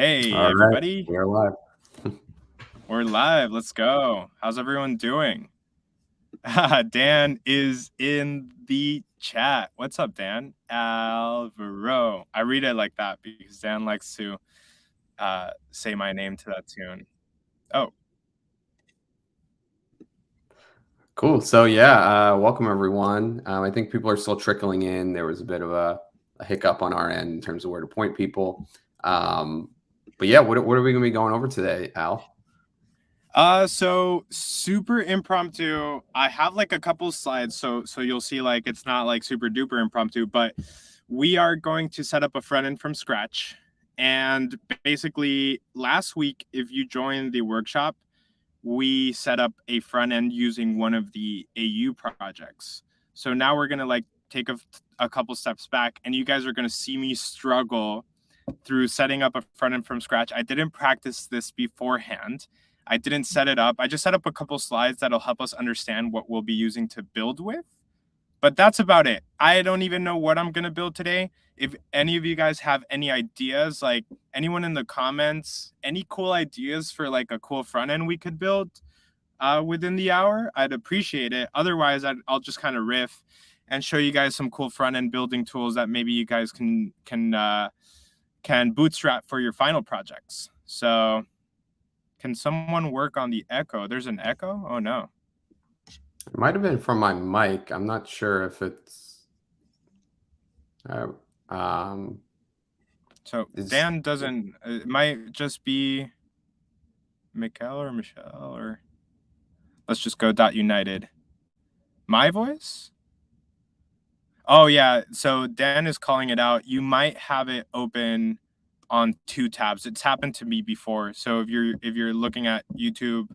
Hey, All right, everybody. we are live. We're live. Let's go. How's everyone doing? Dan is in the chat. What's up, Dan? Alvaro. I read it like that because Dan likes to say my name to that tune. Oh, Cool. So yeah, welcome everyone. I think people are still trickling in. There was a bit of a hiccup on our end in terms of where to point people. But yeah, what are we going to be going over today, Al? so super impromptu. I have like a couple slides, so you'll see like it's not like super duper impromptu, but we are going to set up a front end from scratch. And basically, last week, if you joined the workshop, we set up a front end using one of the AU projects. So now we're gonna like take a couple steps back, and you guys are gonna see me struggle through setting up a front end from scratch. I didn't practice this beforehand. I didn't set it up. I just set up a couple slides that'll help us understand what we'll be using to build with. But that's about it. I don't even know what I'm going to build today. If any of you guys have any ideas, like anyone in the comments, any cool ideas for like a cool front end we could build within the hour, I'd appreciate it. Otherwise, I'll just kind of riff and show you guys some cool front end building tools that maybe you guys can bootstrap for your final projects. So can someone work on the echo? There's an echo? Oh, no. It might have been from my mic. I'm not sure if it's. So Dan doesn't. It might just be Mikel or Michelle, or let's just go .united. My voice? Oh yeah. So Dan is calling it out. You might have it open on two tabs. It's happened to me before. So if you're looking at YouTube,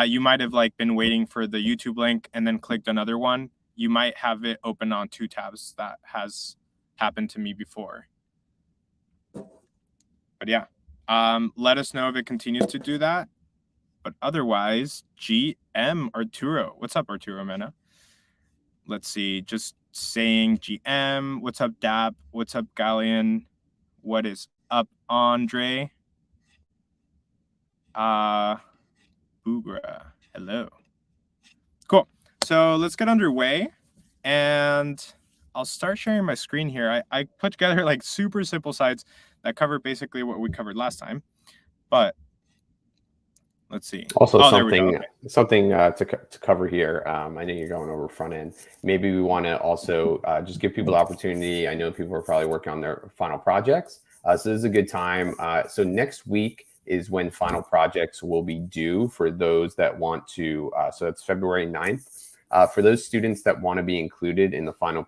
you might have like been waiting for the YouTube link and then clicked another one. You might have it open on two tabs. That has happened to me before. But yeah, let us know if it continues to do that. But otherwise, GM Arturo. What's up, Arturo Mena? Let's see. Just saying GM. What's up, Dap? What's up, Galleon? What is up, Andre? Boogra. Hello. Cool. So let's get underway. And I'll start sharing my screen here. I put together like super simple slides that cover basically what we covered last time. But let's see. Also, something to cover here. I know you're going over front end. Maybe we want to also just give people the opportunity. I know people are probably working on their final projects. So this is a good time. So next week is when final projects will be due for those that want to. So it's February 9th. For those students that want to be included in the final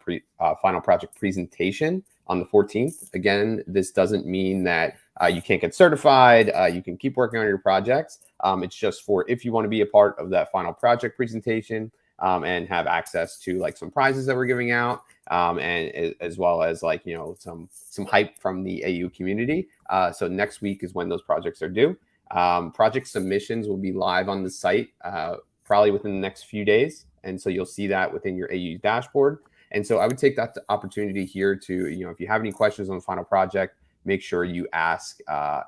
project presentation on the 14th. Again, this doesn't mean that you can't get certified. You can keep working on your projects. It's just for if you want to be a part of that final project presentation and have access to like some prizes that we're giving out and as well as like, you know, some hype from the AU community. So next week is when those projects are due. Project submissions will be live on the site probably within the next few days. And so you'll see that within your AU dashboard. And so I would take that opportunity here to, you know, if you have any questions on the final project, make sure you ask,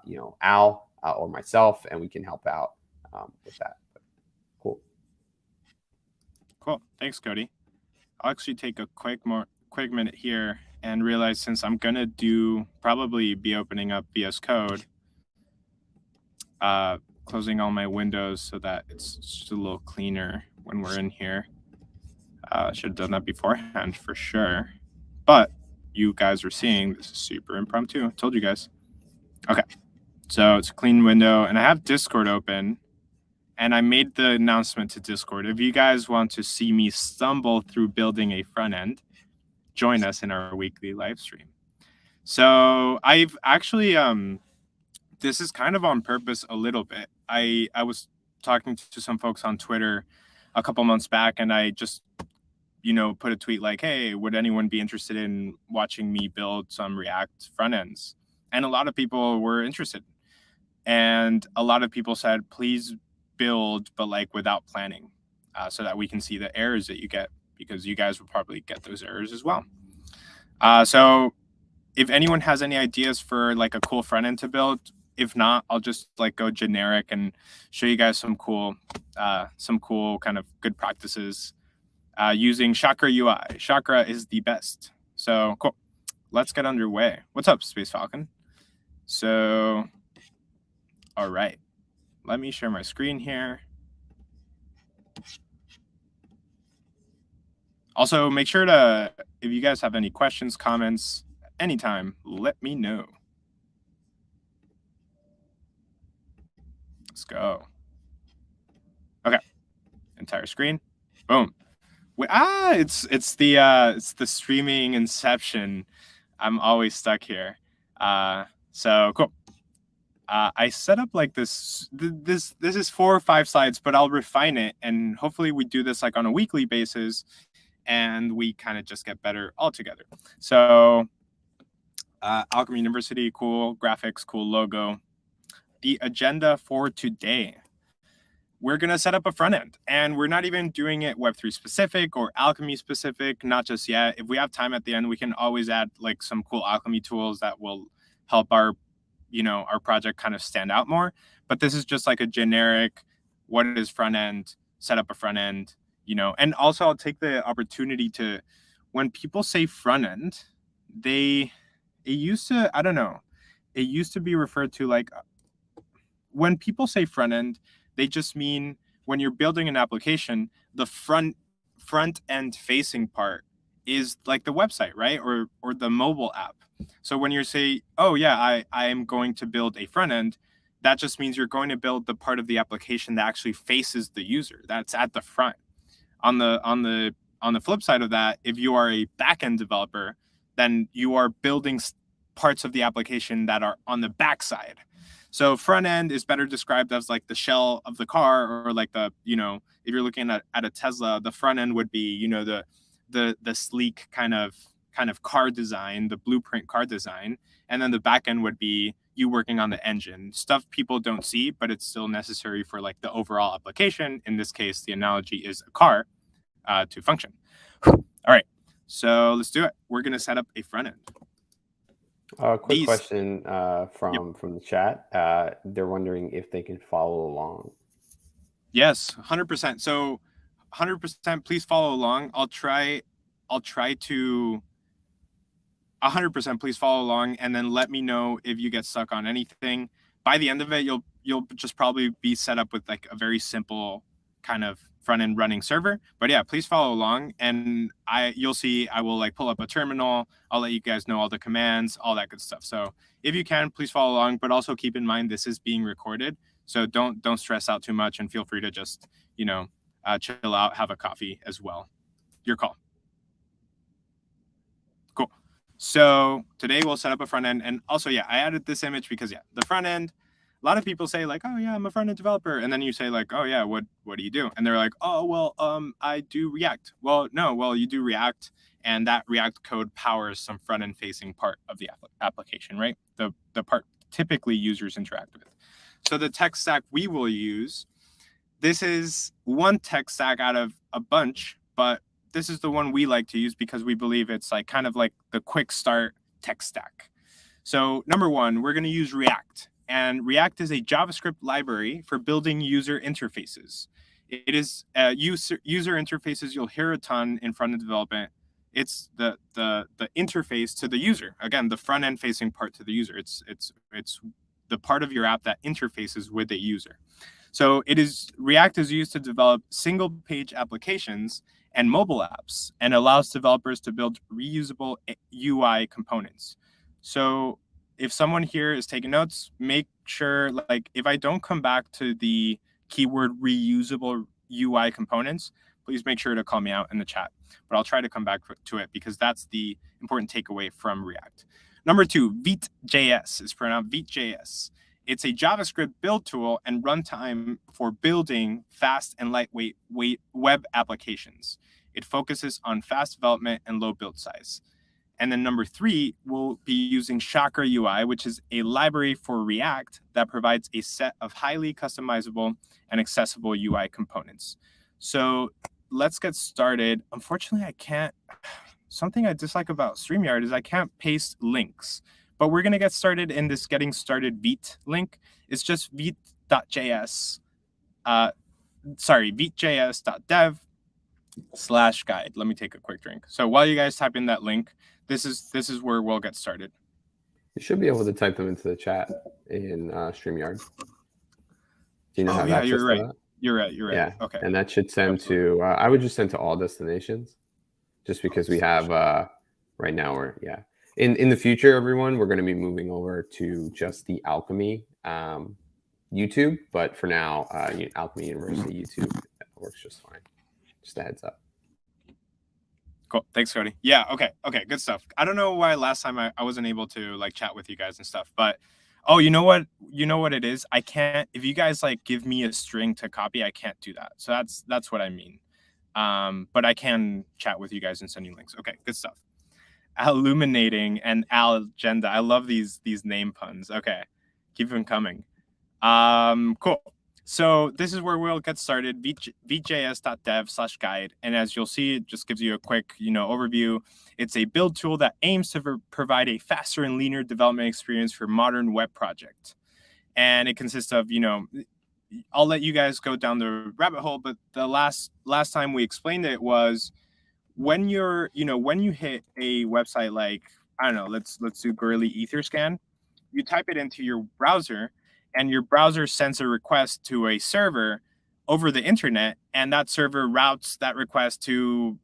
you know, Al or myself, and we can help out with that. Cool. Cool. Thanks, Cody. I'll actually take a quick minute here and realize since I'm going to probably be opening up VS Code, closing all my windows so that it's just a little cleaner when we're in here. Should have done that beforehand for sure. But you guys are seeing this is super impromptu. I told you guys. Okay. So it's a clean window, and I have Discord open, and I made the announcement to Discord. If you guys want to see me stumble through building a front end, join us in our weekly live stream. So I've actually, this is kind of on purpose a little bit. I was talking to some folks on Twitter a couple months back, and I just, you know, put a tweet like, hey, would anyone be interested in watching me build some React front ends? And a lot of people were interested. And a lot of people said, please build, but like without planning, so that we can see the errors that you get, because you guys will probably get those errors as well. So if anyone has any ideas for like a cool front end to build, If not, I'll just like go generic and show you guys some cool kind of good practices using Chakra UI. Chakra is the best. So cool. Let's get underway. What's up, Space Falcon? So, all right. Let me share my screen here. Also, make sure to, if you guys have any questions, comments, anytime, let me know. Let's go. Okay. Entire screen. Boom. It's the streaming inception. I'm always stuck here. So cool. I set up like this. This is 4 or 5 slides, but I'll refine it, and hopefully we do this like on a weekly basis, and we kind of just get better altogether. So, Alchemy University, cool graphics, cool logo. The agenda for today. We're going to set up a front end, and we're not even doing it Web3 specific or Alchemy specific, not just yet. If we have time at the end, we can always add like some cool Alchemy tools that will help our project kind of stand out more. But this is just like a generic, what is front end, set up a front end, and also I'll take the opportunity to, when people say front end, it used to be referred to like, when people say front end, they just mean when you're building an application, the front end facing part is like the website, right? Or the mobile app. So when you say, oh yeah, I am going to build a front end, that just means you're going to build the part of the application that actually faces the user. That's at the front. On the flip side of that, if you are a back-end developer, then you are building parts of the application that are on the backside. So front end is better described as like the shell of the car, or like the, if you're looking at a Tesla, the front end would be, the sleek kind of car design, the blueprint car design. And then the back end would be you working on the engine, stuff people don't see, but it's still necessary for like the overall application. In this case, the analogy is a car to function. All right, so let's do it. We're going to set up a front end. Quick question from the chat. They're wondering if they can follow along. Yes, 100%. So 100%, please follow along. I'll try to 100% please follow along, and then let me know if you get stuck on anything. By the end of it, you'll just probably be set up with like a very simple kind of front end running server. But yeah, please follow along, and you'll see I will like pull up a terminal. I'll let you guys know all the commands, all that good stuff. So if you can, please follow along, but also keep in mind this is being recorded. So don't stress out too much, and feel free to just, chill out, have a coffee as well. Your call. Cool. So today we'll set up a front end, and also, I added this image because the front end, a lot of people say like, oh yeah, I'm a front end developer. And then you say like, oh yeah, what do you do? And they're like, oh, well, I do React. Well, no, you do React, and that React code powers some front end facing part of the application, right? The part typically users interact with. So the tech stack we will use, this is one tech stack out of a bunch, but this is the one we like to use because we believe it's like kind of like the quick start tech stack. So number one, we're going to use React. And React is a JavaScript library for building user interfaces. It is user interfaces you'll hear a ton in front-end development. It's the interface to the user. Again, the front-end facing part to the user. It's the part of your app that interfaces with the user. So React is used to develop single-page applications and mobile apps, and allows developers to build reusable UI components. So if someone here is taking notes, make sure, like, if I don't come back to the keyword reusable UI components, please make sure to call me out in the chat. But I'll try to come back to it because that's the important takeaway from React. Number two, Vite.js is pronounced Vite.js. It's a JavaScript build tool and runtime for building fast and lightweight web applications. It focuses on fast development and low build size. And then number three, we'll be using Chakra UI, which is a library for React that provides a set of highly customizable and accessible UI components. So let's get started. Unfortunately, I can't. Something I dislike about StreamYard is I can't paste links. but we're going to get started in this getting started Vite link. It's just vite.js, vite.js.dev/guide. Let me take a quick drink. So while you guys type in that link, this is where we'll get started. You should be able to type them into the chat in StreamYard. Do you know how to access you're right. that? You're right. Yeah. Okay. And that should send to, I would just send to all destinations, just because we have, right now, in the future, everyone, we're going to be moving over to just the Alchemy YouTube. But for now, Alchemy University YouTube works just fine. Just a heads up. Cool. Thanks, Cody. Yeah. Okay. Good stuff. I don't know why last time I wasn't able to like chat with you guys and stuff, but oh, you know what it is? I can't, if you guys like give me a string to copy, I can't do that. So that's what I mean. But I can chat with you guys and send you links. Okay. Good stuff. Illuminating and Algenda. I love these name puns. Okay. Keep them coming. Cool. So this is where we'll get started, vite.js.dev/guide. And as you'll see, it just gives you a quick, overview. It's a build tool that aims to provide a faster and leaner development experience for modern web projects. And it consists of, I'll let you guys go down the rabbit hole, but the last time we explained it was when you're, when you hit a website like, I don't know, let's do Gorilla Etherscan, you type it into your browser, and your browser sends a request to a server over the internet, and that server routes that request to,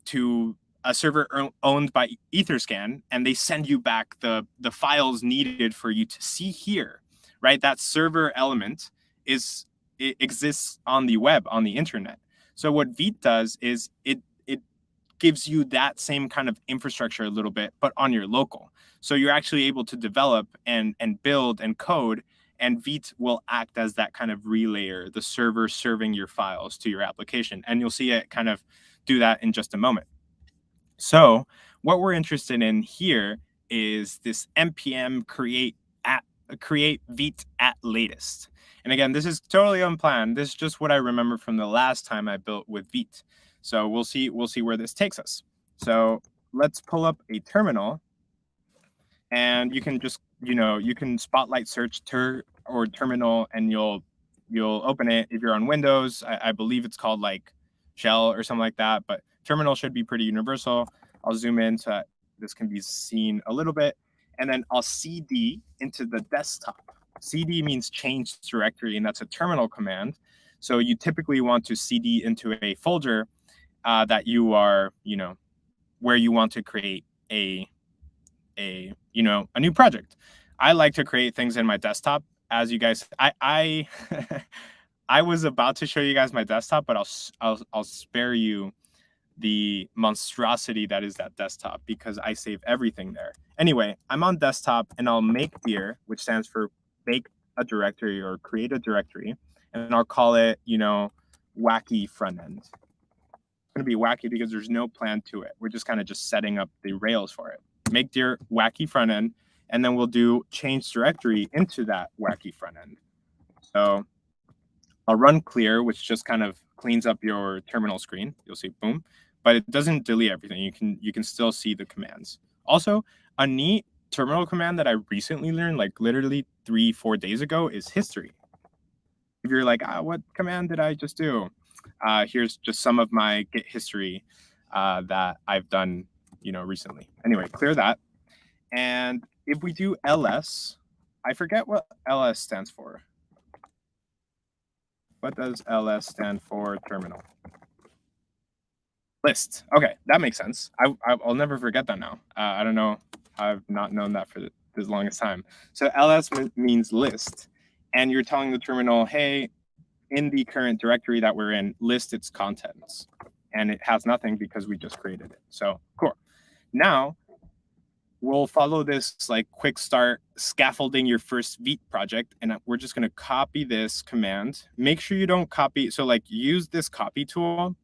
to a server owned by Etherscan, and they send you back the files needed for you to see here, right? That server element it exists on the web, on the internet. So what Vite does is it gives you that same kind of infrastructure a little bit, but on your local. So you're actually able to develop and build and code, and Vite will act as that kind of relayer, the server serving your files to your application. And you'll see it kind of do that in just a moment. So what we're interested in here is this npm create Vite at latest. And again, this is totally unplanned. This is just what I remember from the last time I built with Vite. So we'll see where this takes us. So let's pull up a terminal, and you can just, you can spotlight search or terminal, and you'll open it. If you're on Windows, I believe it's called like shell or something like that, but terminal should be pretty universal. I'll zoom in so that this can be seen a little bit, and then I'll cd into the desktop. Cd means change directory, and that's a terminal command. So you typically want to cd into a folder that you are, where you want to create a new project. I like to create things in my desktop. As you guys, I was about to show you guys my desktop, but I'll spare you the monstrosity that is that desktop, because I save everything there. Anyway, I'm on desktop, and I'll make dir, which stands for make a directory or create a directory, and I'll call it, wacky front end. Going to be wacky because there's no plan to it. We're just kind of just setting up the rails for it. Make dir wacky front end, and then we'll do change directory into that wacky front end. So I'll run clear, which just kind of cleans up your terminal screen. You'll see boom, but it doesn't delete everything. You can still see the commands. Also, a neat terminal command that I recently learned, like literally 3-4 days ago, is history. If you're like, what command did I just do? Here's just some of my Git history that I've done, recently. Anyway, clear that. And if we do ls, I forget what ls stands for. What does ls stand for? Terminal. List. Okay, that makes sense. I'll never forget that now. I don't know. I've not known that for the longest time. So ls means list. And you're telling the terminal, hey, in the current directory that we're in, list its contents. And it has nothing because we just created it. So cool. Now we'll follow this like quick start scaffolding your first Vite project. And we're just going to copy this command. Make sure you don't copy. So like use this copy tool.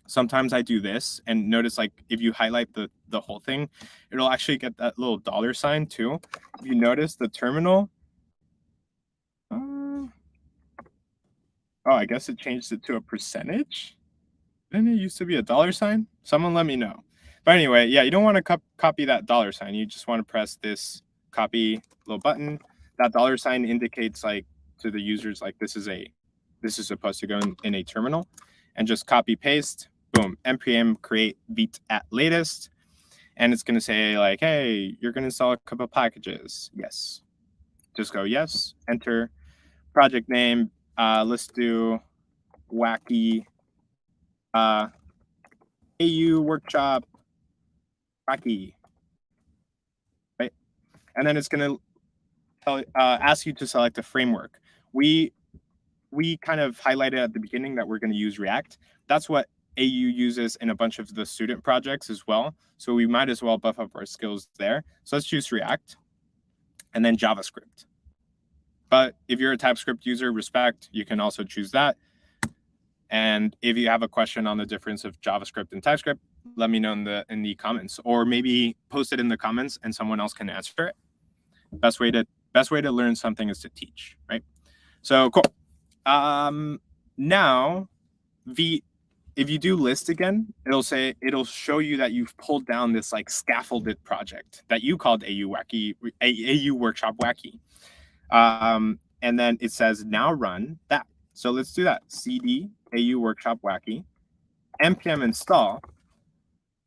Sometimes I do this, and notice like if you highlight the whole thing, it'll actually get that little $sign too. If you notice the terminal, oh, I guess it changed it to a percentage. Didn't it used to be a $sign? Someone let me know. But anyway, yeah, you don't want to copy that $sign. You just want to press this copy little button. That $sign indicates like to the users like this is supposed to go in a terminal, and just copy paste. Boom, npm create vite at latest, and it's going to say like, hey, you're going to install a couple of packages. Yes, just go yes, enter. Project name, let's do wacky AU workshop wacky, right? And then it's going to ask you to select a framework. We kind of highlighted at the beginning that we're going to use React. That's what AU uses in a bunch of the student projects as well. So we might as well buff up our skills there. So let's choose React and then JavaScript. But if you're a TypeScript user, respect, you can also choose that. And if you have a question on the difference of JavaScript and TypeScript, let me know in the comments, or maybe post it in the comments and someone else can answer it. Best way to learn something is to teach, right? So cool. Now, if you do list again, it'll show you that you've pulled down this like scaffolded project that you called AU Workshop Wacky. And then it says now run that. So let's do that. CD AU Workshop Wacky, npm install.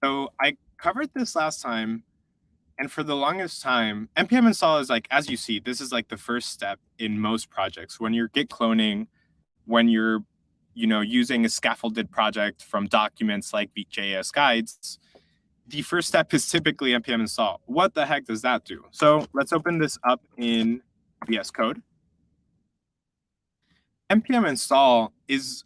So I covered this last time, and for the longest time, npm install is like, as you see, this is like the first step in most projects. When you're git cloning, when you're using a scaffolded project from documents like Vite.js guides, the first step is typically npm install. What the heck does that do? So let's open this up in VS Code. npm install is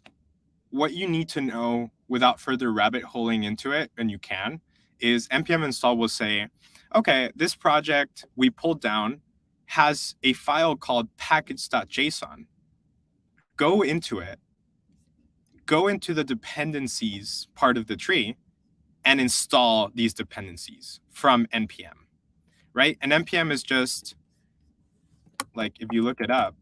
what you need to know without further rabbit holing into it, and you can, is npm install will say, okay, this project we pulled down has a file called package.json. Go into it, go into the dependencies part of the tree, and install these dependencies from npm, right? And npm is just, like, if you look it up,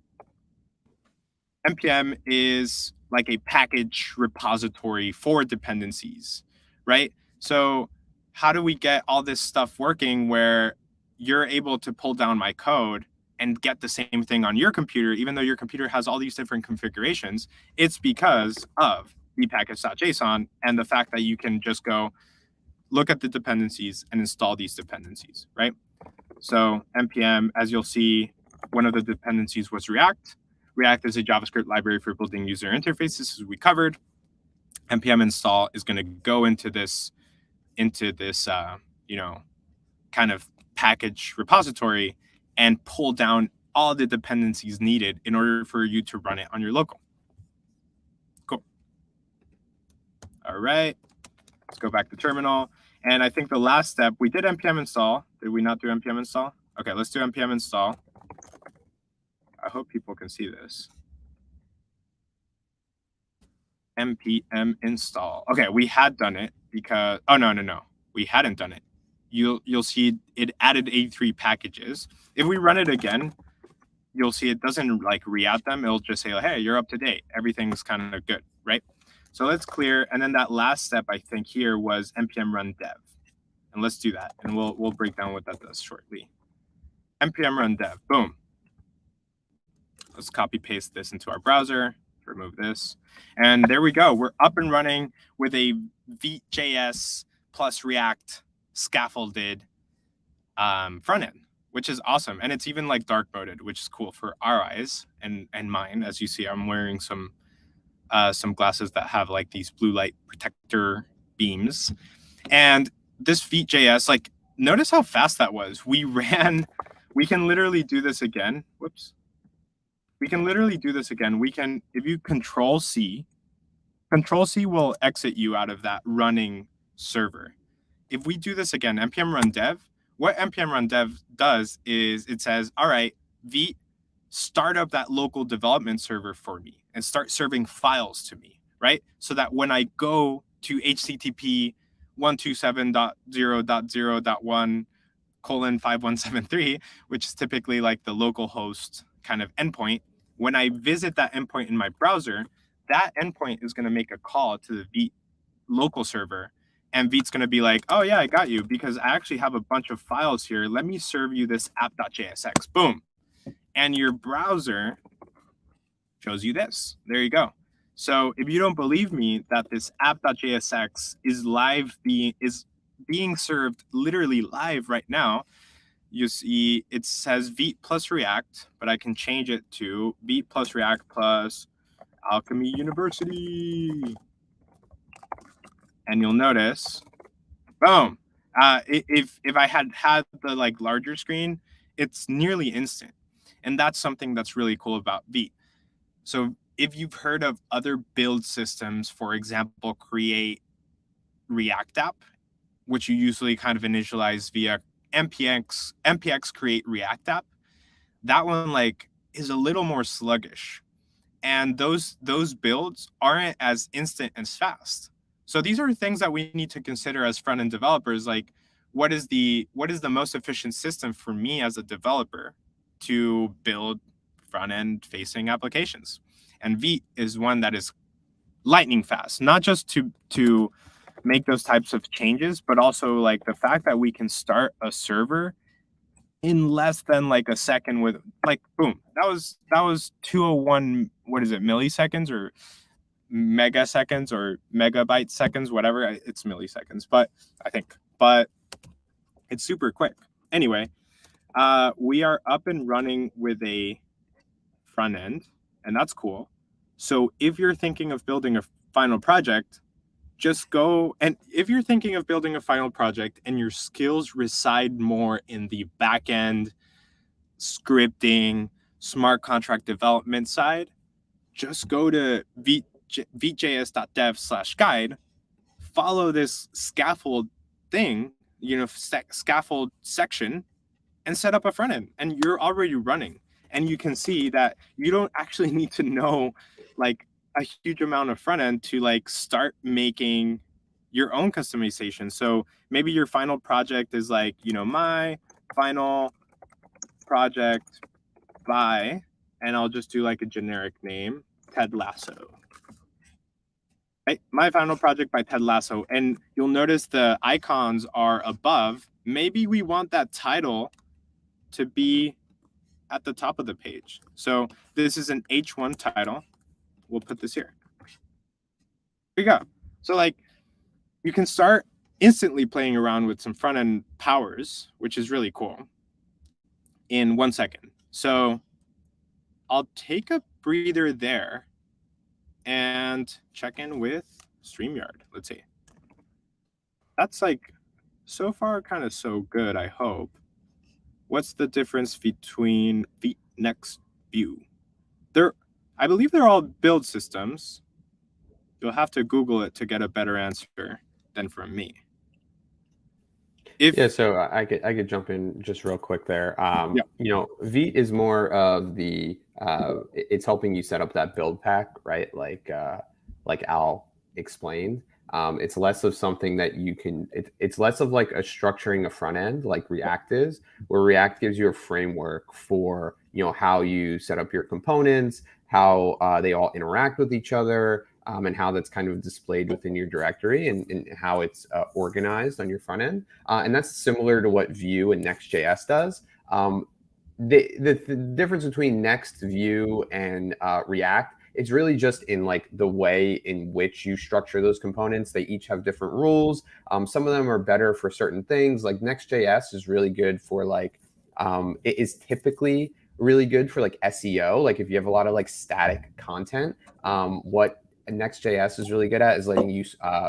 npm is like a package repository for dependencies, right? So how do we get all this stuff working where you're able to pull down my code and get the same thing on your computer, even though your computer has all these different configurations? It's because of the package.json and the fact that you can just go look at the dependencies and install these dependencies, right? So npm, as you'll see, one of the dependencies was React. React is a JavaScript library for building user interfaces, as we covered. npm install is going to go into this kind of package repository and pull down all the dependencies needed in order for you to run it on your local. Cool. All right, let's go back to terminal. And I think the last step, we did npm install. Did we not do npm install? Okay, let's do npm install. I hope people can see this. npm install. Okay, we had done it because, oh, no. We hadn't done it. You'll see it added 83 packages. If we run it again, you'll see it doesn't like re-add them. It'll just say, hey, you're up to date. Everything's kind of good, right? So let's clear. And then that last step, I think here was npm run dev. And let's do that. And we'll break down what that does shortly. npm run dev, boom. Let's copy paste this into our browser, remove this. And there we go. We're up and running with a Vite.js plus React scaffolded front end, which is awesome. And it's even like dark moded, which is cool for our eyes and mine. As you see, I'm wearing some glasses that have like these blue light protector beams. And this Vite.js, like, notice how fast that was. We can literally do this again. Whoops. We can literally do this again. We can, if you Control C will exit you out of that running server. If we do this again, npm run dev, what npm run dev does is it says, all right, Vite, start up that local development server for me and start serving files to me, right? So that when I go to http 127.0.0.1:5173, which is typically like the local host kind of endpoint, when I visit that endpoint in my browser, that endpoint is going to make a call to the Vite local server And Vite's going to be like, oh yeah, I got you, because I actually have a bunch of files here. Let me serve you this app.jsx. Boom. And your browser shows you this. There you go. So if you don't believe me that this app.jsx is being served literally live right now, you see it says Vite plus React, but I can change it to Vite plus React plus Alchemy University. And you'll notice, boom. If I had the like larger screen, it's nearly instant. And that's something that's really cool about Vite. So if you've heard of other build systems, for example, create React app, which you usually kind of initialize via npx create React app, that one like is a little more sluggish. And those builds aren't as instant as fast. So these are things that we need to consider as front-end developers. Like, what is the most efficient system for me as a developer to build front-end facing applications? And Vite is one that is lightning fast, not just to make those types of changes, but also like the fact that we can start a server in less than like a second with like, boom, that was 201, what is it, milliseconds or megaseconds or megabyte seconds, whatever. It's milliseconds, but it's super quick. Anyway, we are up and running with a front end, and that's cool. So if you're thinking of building a final project, just go. And if you're thinking of building a final project and your skills reside more in the back end scripting, smart contract development side, just go to vitejs.dev/guide, follow this scaffold thing, scaffold section, and set up a front end, and you're already running. And you can see that you don't actually need to know like a huge amount of front end to like start making your own customization. So maybe your final project is like, my final project by, and I'll just do like a generic name, Ted Lasso. Right? My final project by Ted Lasso. And you'll notice the icons are above. Maybe we want that title to be at the top of the page. So this is an H1 title. We'll put this here. Here you go. So like you can start instantly playing around with some front end powers, which is really cool, in 1 second. So I'll take a breather there and check in with StreamYard. Let's see. That's like so far kind of so good, I hope. What's the difference between the next view? I believe they're all build systems. You'll have to Google it to get a better answer than from me. So I could jump in just real quick there. Vite is more of the it's helping you set up that build pack, right? Like Al explained. It's less of something that you can. It's less of like a structuring a front end like React is, where React gives you a framework for how you set up your components, how they all interact with each other. And how that's kind of displayed within your directory and how it's organized on your front end. And that's similar to what Vue and Next.js does. The difference between Next, Vue, and React, it's really just in like the way in which you structure those components. They each have different rules. Some of them are better for certain things. Like Next.js is really good for like, it is typically really good for like SEO. Like if you have a lot of like static content, what Next.js is really good at is letting you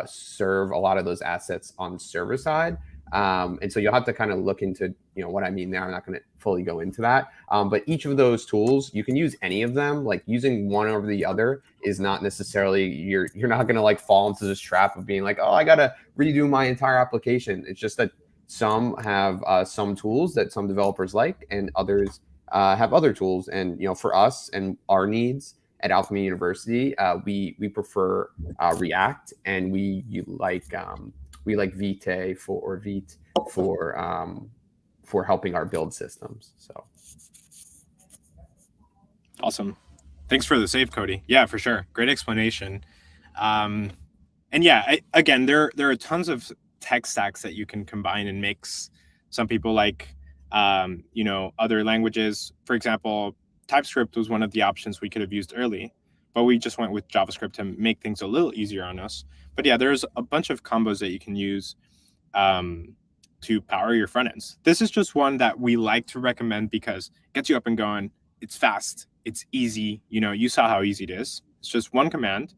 serve a lot of those assets on the server side. And so you'll have to kind of look into what I mean there. I'm not going to fully go into that. But each of those tools, you can use any of them. Like using one over the other is not necessarily, you're not going to like fall into this trap of being like, oh, I got to redo my entire application. It's just that some have some tools that some developers like and others have other tools. And, for us and our needs, at Alchemy University, we prefer React, and we like Vite for helping our build systems. So awesome. Thanks for the save, Cody. Yeah, for sure. Great explanation. And And yeah, again, there are tons of tech stacks that you can combine and mix. Some people like, other languages. For example, TypeScript was one of the options we could have used early, but we just went with JavaScript to make things a little easier on us. But yeah, there's a bunch of combos that you can use to power your front ends. This is just one that we like to recommend because it gets you up and going. It's fast. It's easy. You saw how easy it is. It's just one command,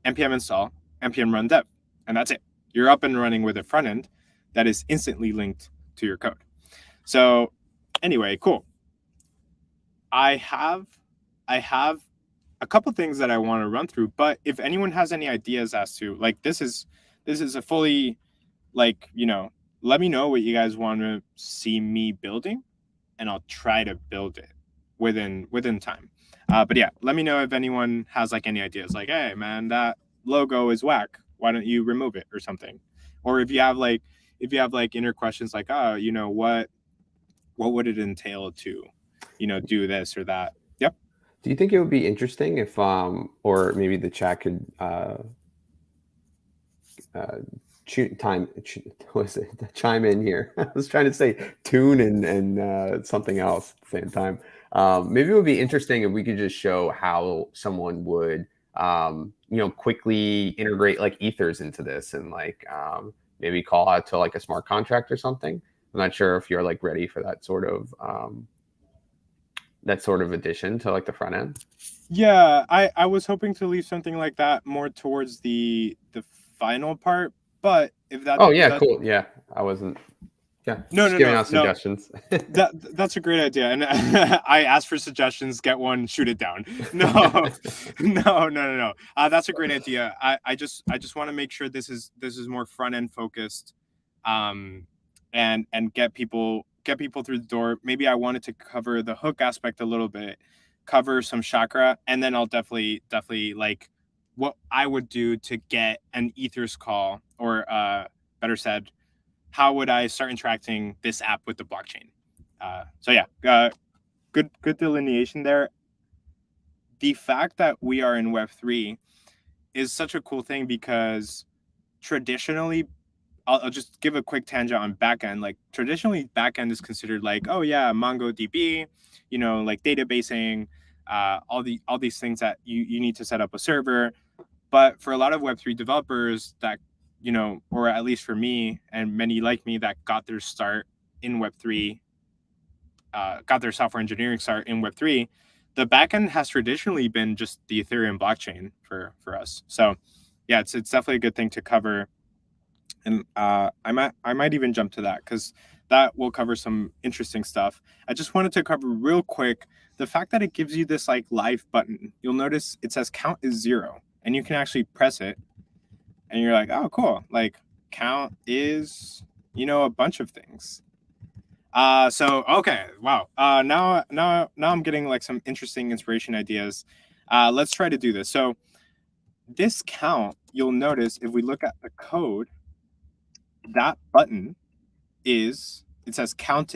npm install, npm run dev, and that's it. You're up and running with a front end that is instantly linked to your code. So anyway, cool. I have a couple things that I want to run through, but if anyone has any ideas as to like this is a fully let me know what you guys want to see me building, and I'll try to build it within time. But yeah, let me know if anyone has like any ideas. Like, hey man, that logo is whack. Why don't you remove it or something? Or if you have inner questions like, oh, what would it entail to, do this or that? Yep. Do you think it would be interesting if, or maybe the chat could chime in here? I was trying to say tune and something else at the same time. Maybe it would be interesting if we could just show how someone would, quickly integrate like ethers into this and like maybe call out to like a smart contract or something. I'm not sure if you're like ready for that sort of addition to like the front end. Yeah, I was hoping to leave something like that more towards the final part, but if that oh yeah, cool. Yeah, I wasn't. Yeah, no giving out suggestions. That's a great idea, and I asked for suggestions. Get one, shoot it down. No. That's a great idea. I just want to make sure this is more front end focused, and get people through the door. Maybe I wanted to cover the hook aspect a little bit, cover some chakra, and then I'll definitely like what I would do to get an ethers call, or better said, how would I start interacting this app with the blockchain? So yeah, good delineation there. The fact that we are in Web3 is such a cool thing because traditionally, I'll just give a quick tangent on backend. Like traditionally, backend is considered like, oh yeah, MongoDB, like databasing, all these things that you need to set up a server. But for a lot of Web3 developers that, or at least for me and many like me that got their start in Web3, got their software engineering start in Web3, the backend has traditionally been just the Ethereum blockchain for us. So yeah, it's definitely a good thing to cover. And I might even jump to that because that will cover some interesting stuff. I just wanted to cover real quick the fact that it gives you this like live button. You'll notice it says count is 0, and you can actually press it, and you're like, oh, cool. Like count is, a bunch of things. So okay, wow. Now I'm getting like some interesting inspiration ideas. Let's try to do this. So this count, you'll notice if we look at the code, that button it says count,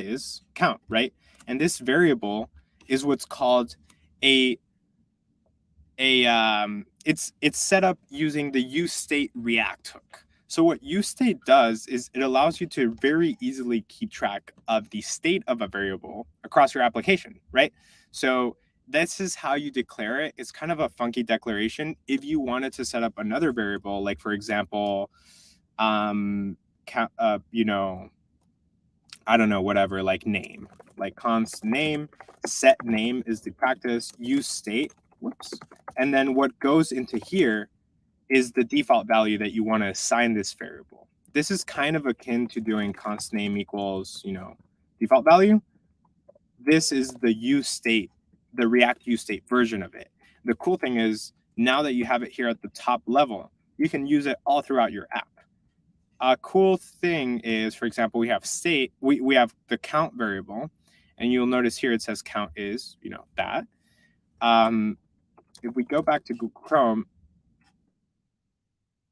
right? And this variable is what's called it's set up using the useState React hook. So what useState does is it allows you to very easily keep track of the state of a variable across your application, right? So this is how you declare it. It's kind of a funky declaration. If you wanted to set up another variable, like for example, I don't know, whatever, like name, like const name, set name is the practice, use state, and then what goes into here is the default value that you want to assign this variable. This is kind of akin to doing const name equals, default value. This is the use state, the React use state version of it. The cool thing is now that you have it here at the top level, you can use it all throughout your app. A cool thing is, for example, we have state, we have the count variable, and you'll notice here it says count is, that. If we go back to Google Chrome,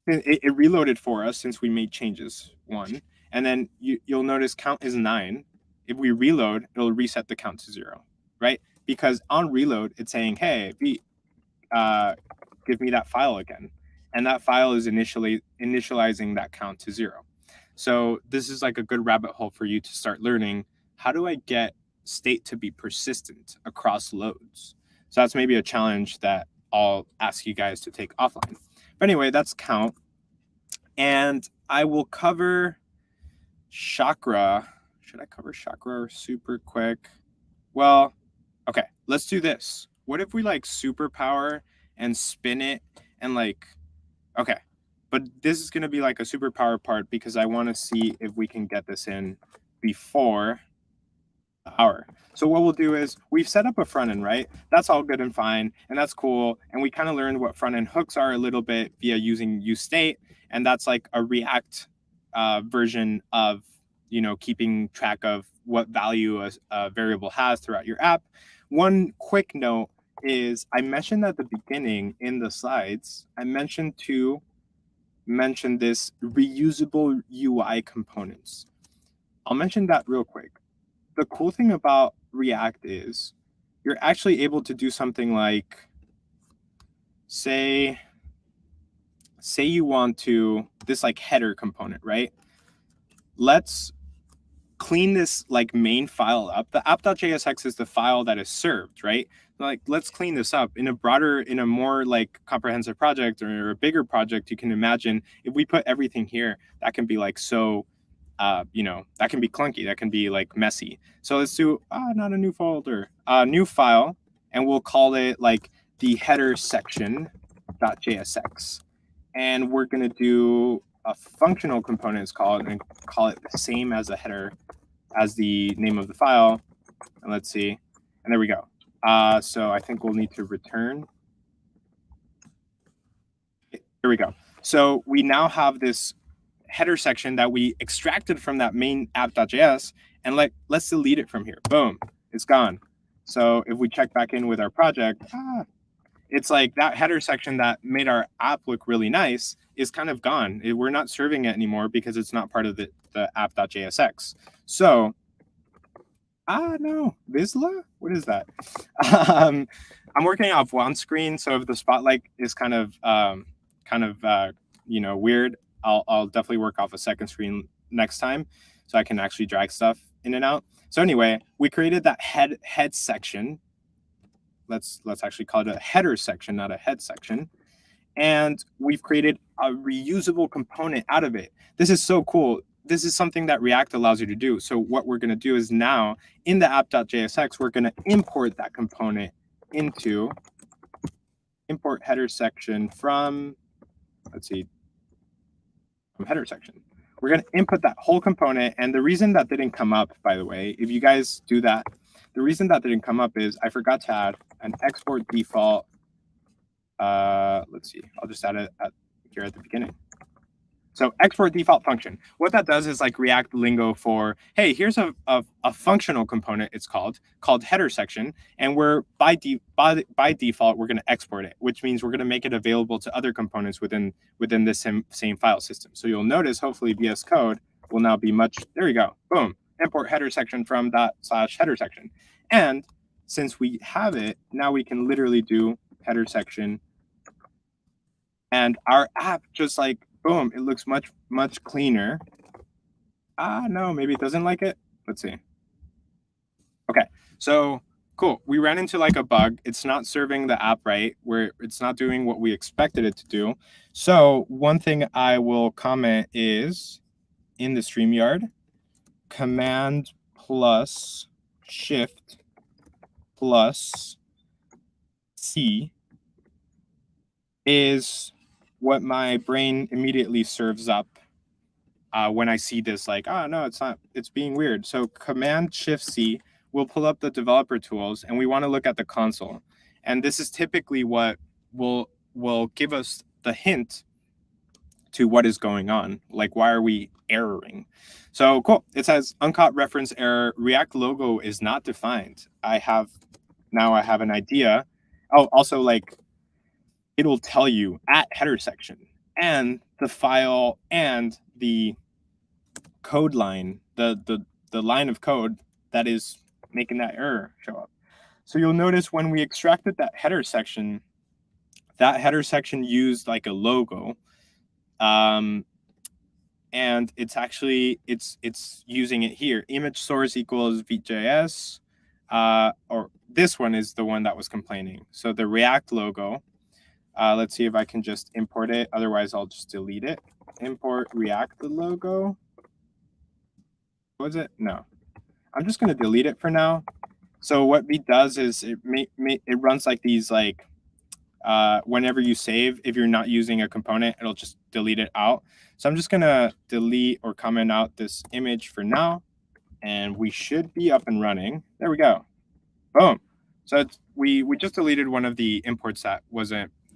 it reloaded for us since we made changes, 1. And then you'll notice count is 9. If we reload, it'll reset the count to 0, right? Because on reload, it's saying, hey, give me that file again. and that file is initializing that count to 0. So this is like a good rabbit hole for you to start learning, how do I get state to be persistent across loads? So that's maybe a challenge that I'll ask you guys to take offline. But anyway, that's count. And I will cover chakra. Should I cover chakra super quick? Well, okay, let's do this. What if we like superpower and spin it and like, okay, but this is going to be like a superpower part because I want to see if we can get this in before the hour. So what we'll do is we've set up a front end, right? That's all good and fine, and that's cool. And we kind of learned what front end hooks are a little bit via using useState, and that's like a React version of, you know, keeping track of what value a variable has throughout your app. One quick note is I mentioned at the beginning in the slides, I mentioned this reusable UI components. I'll mention that real quick. The cool thing about React is you're actually able to do something like, say you want to, this like header component, right? Let's clean this like main file up. The app.jsx is the file that is served, right? Like, let's clean this up in a more like comprehensive project or a bigger project. You can imagine if we put everything here, that can be like so, you know, that can be clunky, that can be like messy. So let's do not a new folder, new file, and we'll call it like the header section.jsx, and we're going to do a functional components call it and call it the same as a header as the name of the file. And let's see, and there we go. So I think we'll need to return. Here we go. So we now have this header section that we extracted from that main app.js, and let's delete it from here. Boom, it's gone. So if we check back in with our project, it's like that header section that made our app look really nice is kind of gone. We're not serving it anymore because it's not part of the app.jsx. So, no, Vizsla? What is that? I'm working off one screen, so if the spotlight is kind of you know, weird, I'll definitely work off a second screen next time so I can actually drag stuff in and out. So anyway, we created that head section. Let's actually call it a header section, not a head section. And we've created a reusable component out of it. This is so cool. This is something that React allows you to do. So what we're going to do is now in the app.jsx, we're going to import that component into import header section from, let's see, from header section. We're going to input that whole component. And the reason that didn't come up, by the way, if you guys do that, the reason that didn't come up is I forgot to add an export default. Let's see, I'll just add it here at the beginning. So export default function. What that does is like React lingo for, hey, here's a functional component, it's called header section, and we're by default we're going to export it, which means we're going to make it available to other components within this same file system. So you'll notice hopefully VS Code will now be much, there you go, boom, import header section from /header section. And since we have it, now we can literally do header section, and our app just like, boom, it looks much cleaner. No, maybe it doesn't like it. Let's see. Okay, so cool. We ran into like a bug. It's not serving the app right, where it's not doing what we expected it to do. So one thing I will comment is in the StreamYard, Command plus Shift plus C is what my brain immediately serves up when I see this, like, no, it's not, it's being weird. So Command Shift C will pull up the developer tools, and we want to look at the console. And this is typically what will give us the hint to what is going on. Like, why are we erroring? So cool. It says uncaught reference error. React logo is not defined. I have an idea. Oh, also like, it'll tell you at header section and the file and the code line, the line of code that is making that error show up. So you'll notice when we extracted that header section that header section used like a logo. And it's actually, it's using it here. Image source equals VJS, or this one is the one that was complaining. So the React logo, let's see if I can just import it. Otherwise, I'll just delete it. Import React logo. Was it? No. I'm just going to delete it for now. So what V does is it runs like these, like, whenever you save, if you're not using a component, it'll just delete it out. So I'm just going to delete or comment out this image for now, and we should be up and running. There we go. Boom. So we just deleted one of the imports that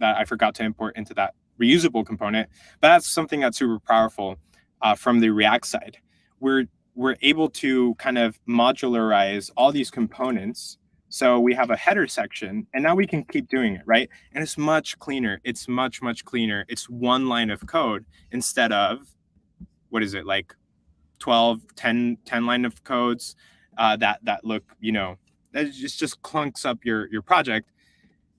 I forgot to import into that reusable component, but that's something that's super powerful from the React side. We're able to kind of modularize all these components. So we have a header section, and now we can keep doing it, right? And it's much cleaner. It's much cleaner. It's one line of code instead of, what is it, like 10 line of codes that look, it just clunks up your project.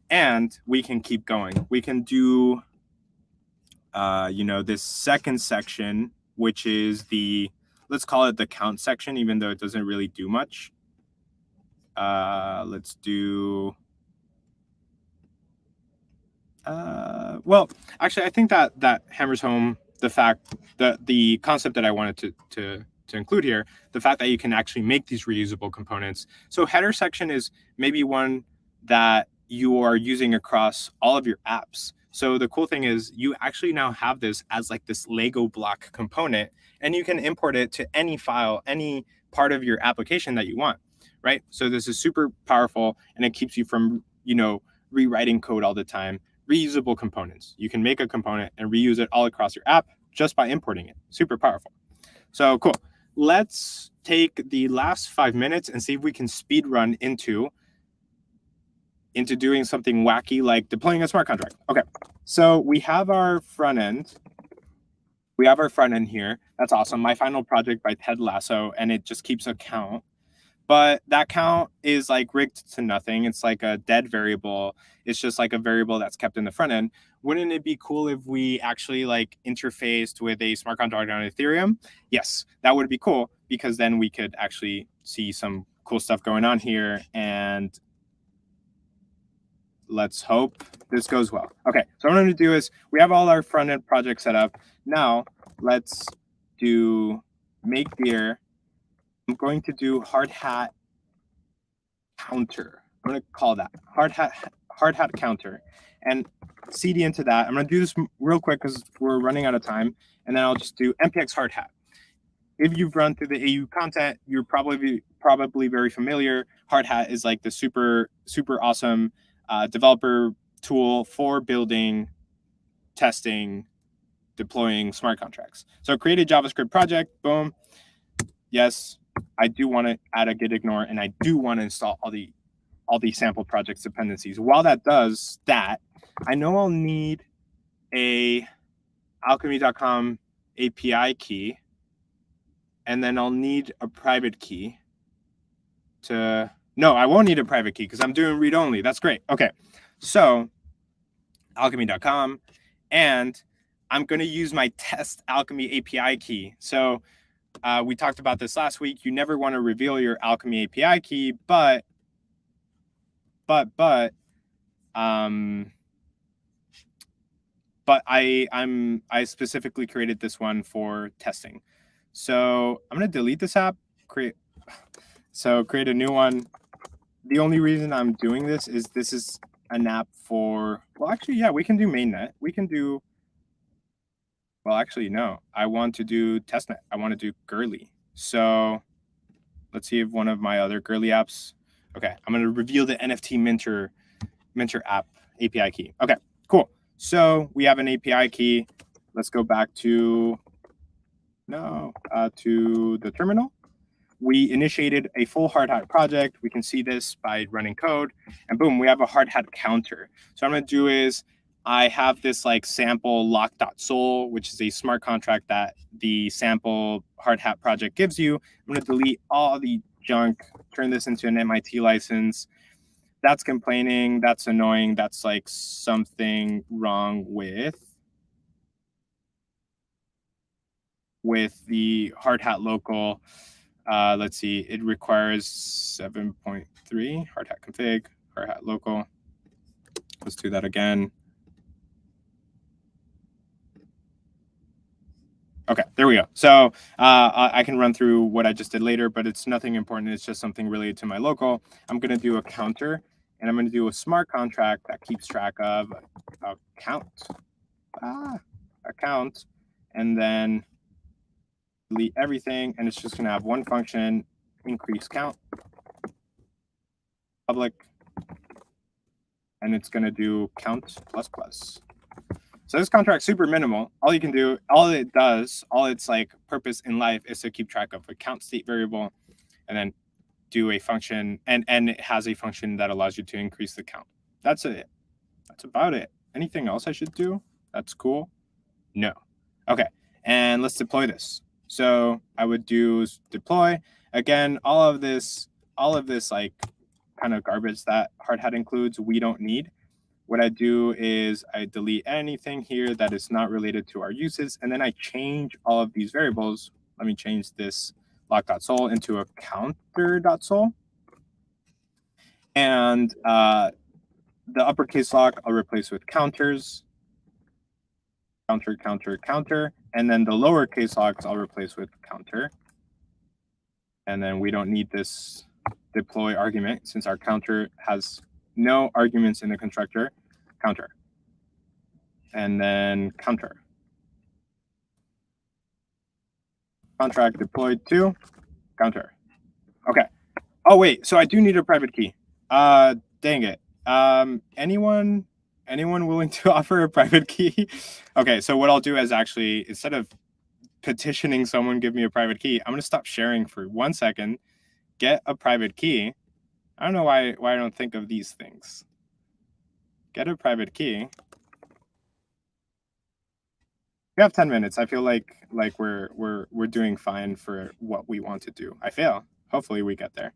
And we can keep going. We can do, this second section, which is let's call it the count section, even though it doesn't really do much. Let's do, well, actually, I think that hammers home the fact that the concept that I wanted to include here, the fact that you can actually make these reusable components. So header section is maybe one that you are using across all of your apps. So the cool thing is you actually now have this as like this Lego block component, and you can import it to any file, any part of your application that you want, right? So this is super powerful, and it keeps you from, rewriting code all the time. Reusable components. You can make a component and reuse it all across your app just by importing it. Super powerful. So cool. Let's take the last 5 minutes and see if we can speed run into doing something wacky like deploying a smart contract. Okay, so we have our front end. We have our front end here. That's awesome. My final project by Ted Lasso, and it just keeps a count. But that count is like rigged to nothing. It's like a dead variable. It's just like a variable that's kept in the front end. Wouldn't it be cool if we actually like interfaced with a smart contract on Ethereum? Yes, that would be cool, because then we could actually see some cool stuff going on here. And let's hope this goes well. Okay, so what I'm going to do is we have all our front end projects set up. Now let's do make dir. I'm going to do hard hat counter. I'm going to call that hard hat counter, and cd into that. I'm going to do this real quick because we're running out of time, and then I'll just do npx hard hat. If you've run through the AU content, you're probably very familiar. Hard hat is like the super awesome developer tool for building, testing, deploying smart contracts. So create a JavaScript project. Boom. Yes, I do want to add a git ignore, and I do want to install all the sample projects dependencies. While that does that, I know I'll need a alchemy.com API key, and then I'll need a private key to, no, I won't need a private key because I'm doing read only. That's great. Okay, so alchemy.com, and I'm going to use my test alchemy API key. So we talked about this last week. You never want to reveal your Alchemy API key, but I specifically created this one for testing. So I'm going to delete this app, create a new one. The only reason I'm doing this is an app for, well, actually, yeah, we can do mainnet. We can do, well, actually, no, I want to do testnet. I want to do Girly. So let's see if one of my other Girly apps. Okay, I'm going to reveal the NFT Minter app API key. Okay, cool. So we have an API key. Let's go back to the terminal. We initiated a full hard hat project. We can see this by running code, and boom, we have a hard hat counter. So what I'm going to do is I have this like sample lock.sol, which is a smart contract that the sample hard hat project gives you. I'm going to delete all the junk, turn this into an MIT license. that's complaining, that's annoying, that's like something wrong with the hard hat local. Let's see, it requires 7.3 hard hat config, hard hat local. Let's do that again. Okay, there we go. So I can run through what I just did later, but it's nothing important. It's just something related to my local. I'm going to do a counter, and I'm going to do a smart contract that keeps track of a count, and then delete everything, and it's just going to have one function, increase count, public, and it's going to do count plus plus. So this contract's super minimal. All you can do, all its like purpose in life is to keep track of a count state variable, and then do a function, and it has a function that allows you to increase the count. That's it. That's about it. Anything else I should do? That's cool. No. Okay. And let's deploy this. So I would do deploy. Again, all of this like kind of garbage that hard hat includes, we don't need. What I do is I delete anything here that is not related to our uses, and then I change all of these variables. Let me change this lock.sol into a counter.sol. And the uppercase lock I'll replace with counters, counter, counter, counter. And then the lowercase locks I'll replace with counter. And then we don't need this deploy argument since our counter has no arguments in the constructor. Counter. And then counter. Contract deployed to counter. Okay. Oh, wait. So I do need a private key. Dang it. Anyone willing to offer a private key? Okay, so what I'll do is actually, instead of petitioning someone give me a private key, I'm going to stop sharing for 1 second, get a private key. I don't know why I don't think of these things. Get a private key. We have 10 minutes. I feel like we're doing fine for what we want to do. I fail. Hopefully we get there.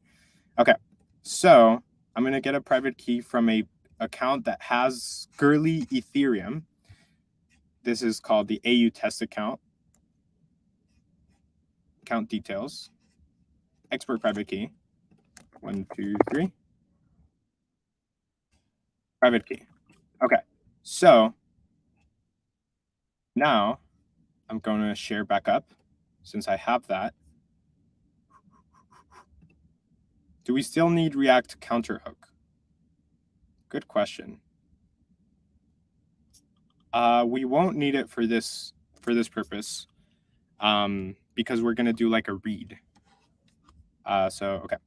Okay. So I'm going to get a private key from a account that has girly Ethereum. This is called the AU test account. Account details. Export private key. 1, 2, 3. Private key. Okay. So now I'm going to share back up since I have that. Do we still need React counter hook? Good question. We won't need it for this purpose because we're going to do like a read. So, okay.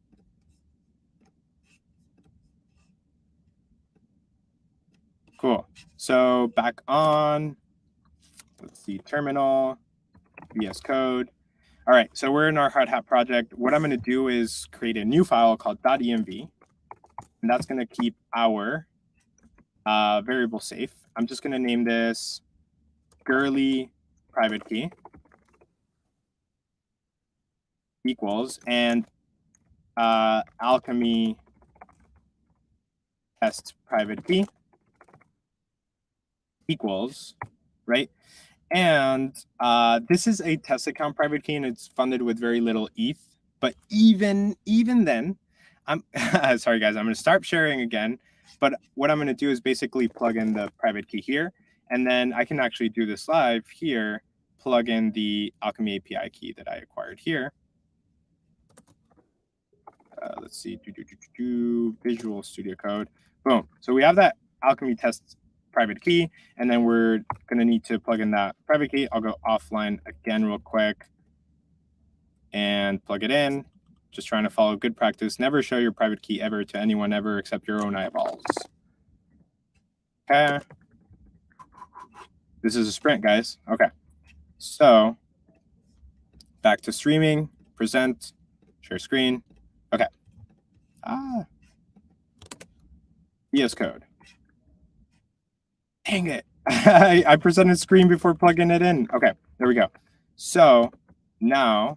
Cool. So back on, let's see, terminal, VS Code. All right, so we're in our hard hat project. What I'm going to do is create a new file called .env, and that's going to keep our variable safe. I'm just going to name this girly private key equals, and alchemy test private key equals, right? And this is a test account private key, and it's funded with very little ETH. But even then, I'm sorry guys, I'm going to start sharing again. But what I'm going to do is basically plug in the private key here, and then I can actually do this live here. Plug in the Alchemy API key that I acquired here. Let's see, Visual Studio Code. Boom. So we have that Alchemy test private key, and then we're going to need to plug in that private key. I'll go offline again real quick and plug it in. Just trying to follow good practice. Never show your private key ever to anyone ever except your own eyeballs. Okay. This is a sprint, guys. Okay. So back to streaming, present, share screen. Okay. VS Code. Dang it. I presented screen before plugging it in. Okay, there we go. So now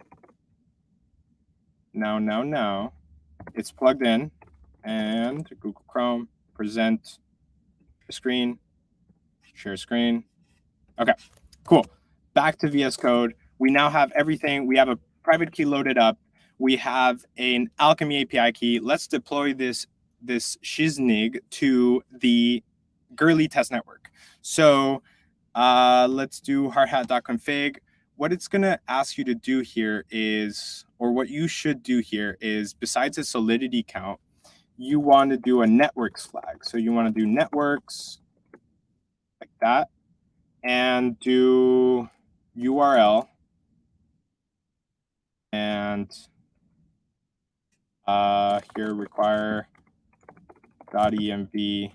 it's plugged in. and Google Chrome, present screen, share screen. Okay, cool. Back to VS Code. We now have everything. We have a private key loaded up. We have an Alchemy API key. Let's deploy this shiznig to the Gurley test network. So let's do hardhat.config. What it's going to ask you to do here is, or what you should do here is, besides a solidity count, you want to do a networks flag. So you want to do networks like that and do URL and here require .env.config.